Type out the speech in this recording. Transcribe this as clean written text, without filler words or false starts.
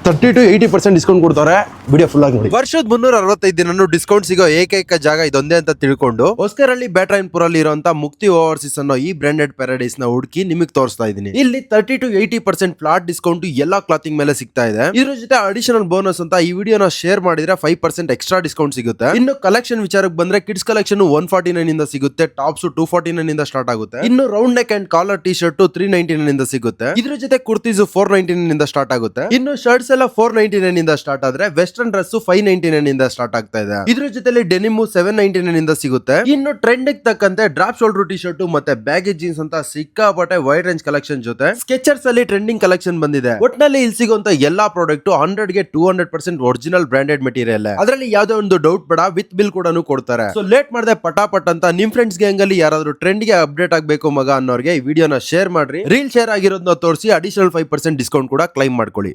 30 to 80% discount ಕೊಡ್ತಾರೆ. Video full ಆಗಿ ನೋಡಿ. ವರ್ಷದ 365 ದಿನನೂ ಡಿಸ್ಕೌಂಟ್ ಸಿಗೋ ಏಕೈಕ ಜಾಗ ಇದೊಂದೇ ಅಂತ ತಿಳ್ಕೊಂಡು ಹೊಸಕರಹಳ್ಳಿ ಬ್ಯಾಟರಾಯನಪುರ ಅಲ್ಲಿ ಇರುವಂತ ಮುಕ್ತಿ ಓವರ್ಸೀಸ್ ಅನ್ನೋ ಈ ಬ್ರಾಂಡೆಡ್ ಪ್ಯಾರಡೈಸ್ ನ ಹುಡುಕಿ ನಿಮಗೆ ತೋರಿಸ್ತಾ ಇದೀನಿ. ಇಲ್ಲಿ 30 to 80% ಫ್ಲಾಟ್ ಡಿಸ್ಕೌಂಟ್ ಎಲ್ಲಾ ಕ್ಲಾತಿಂಗ್ ಮೇಲೆ ಸಿಗ್ತಾ ಇದೆ. ಇದ್ರ ಜೊತೆ ಅಡಿಷನಲ್ ಬೋನಸ್ ಅಂತ ಈ ವಿಡಿಯೋನ ಶೇರ್ ಮಾಡಿದ್ರೆ 5% ಎಕ್ಸ್ಟ್ರಾ ಡಿಸ್ಕೌಂಟ್ ಸಿಗುತ್ತೆ. ಇನ್ನು ಕಲೆಕ್ಷನ್ ವಿಚಾರಕ್ಕೆ ಬಂದ್ರೆ ಕಿಡ್ಸ್ ಕಲೆಕ್ಷನ್ 149 ಇಂದ ಸಿಗುತ್ತೆ, ಟಾಪ್ಸ್ 249 ಇಂದ ಸ್ಟಾರ್ಟ್ ಆಗುತ್ತೆ. ಇನ್ನು round neck and collar T shirt 399 ಇಂದ ಸಿಗುತ್ತೆ. ಇದ್ರ ಜೊತೆ ಕುರ್ತೀಸ್ 499 ಇಂದ ಸ್ಟಾರ್ಟ್ ಆಗುತ್ತೆ. ಇನ್ನು ಶರ್ಟ್ಸ್ ಎಲ್ಲ 499 ಇಂದ ಸ್ಟಾರ್ಟ್ ಆದ್ರೆ ವೆಸ್ಟರ್ನ್ ಡ್ರೆಸ್ 599 ಇಂದ ಸ್ಟಾರ್ಟ್ ಆಗ್ತಾ ಇದೆ. ಇದ್ರ ಜೊತೆಲಿ ಡೆನಿಮ್ 799 ಇಂದ ಸಿಗುತ್ತೆ. ಇನ್ನು ಟ್ರೆಂಡ್ ತಕ್ಕಂತೆ ಡ್ರಾಪ್ ಶೋಲ್ಡರ್ ಟಿ ಶರ್ಟ್ ಮತ್ತೆ ಬ್ಯಾಗಿ ಜೀನ್ಸ್ ಅಂತ ಸಿಕ್ಕಾಪಟ್ಟೆ ವೈಡ್ ರೇಂಜ್ ಕಲೆಕ್ಷನ್ ಜೊತೆ ಸ್ಕೆಚರ್ಸ್ ಅಲ್ಲಿ ಟ್ರೆಂಡಿಂಗ್ ಕಲೆಕ್ಷನ್ ಬಂದಿದೆ. ಒಟ್ನಲ್ಲಿ ಇಲ್ಲಿ ಸಿಗುವಂತ ಎಲ್ಲಾ ಪ್ರಾಡಕ್ಟ್ 100ಗೆ 200% ಒರಿಜಿನಲ್ ಬ್ರಾಂಡೆಡ್ ಮೆಟೀರಿಯಲ್. ಅದರಲ್ಲಿ ಯಾವ್ದೋ ಒಂದು ಡೌಟ್ ಬೇಡ, ವಿತ್ ಬಿಲ್ ಕೂಡ ಕೊಡ್ತಾರೆ. ಸೊ ಲೇಟ್ ಮಾಡದೆ ಪಟಾಪಟ್ ಅಂತ ನಿಮ್ ಫ್ರೆಂಡ್ಸ್ ಗ್ಯಾಂಗ್ ಅಲ್ಲಿ ಯಾರಾದ್ರೂ ಟ್ರೆಂಡ್ ಗೆ ಅಪ್ಡೇಟ್ ಆಗ್ಬೇಕು ಮಗ ಅನ್ನೋರಿಗೆ ಈ ವಿಡಿಯೋನ ಶೇರ್ ಮಾಡ್ರಿ. ರೀಲ್ ಶೇರ್ ಆಗಿರೋದನ್ನ ತೋರಿಸಿ ಅಡಿಷನಲ್ 5% ಡಿಸ್ಕೌಂಟ್ ಕೂಡ ಕ್ಲೈಮ್ ಮಾಡ್ಕೊಳ್ಳಿ.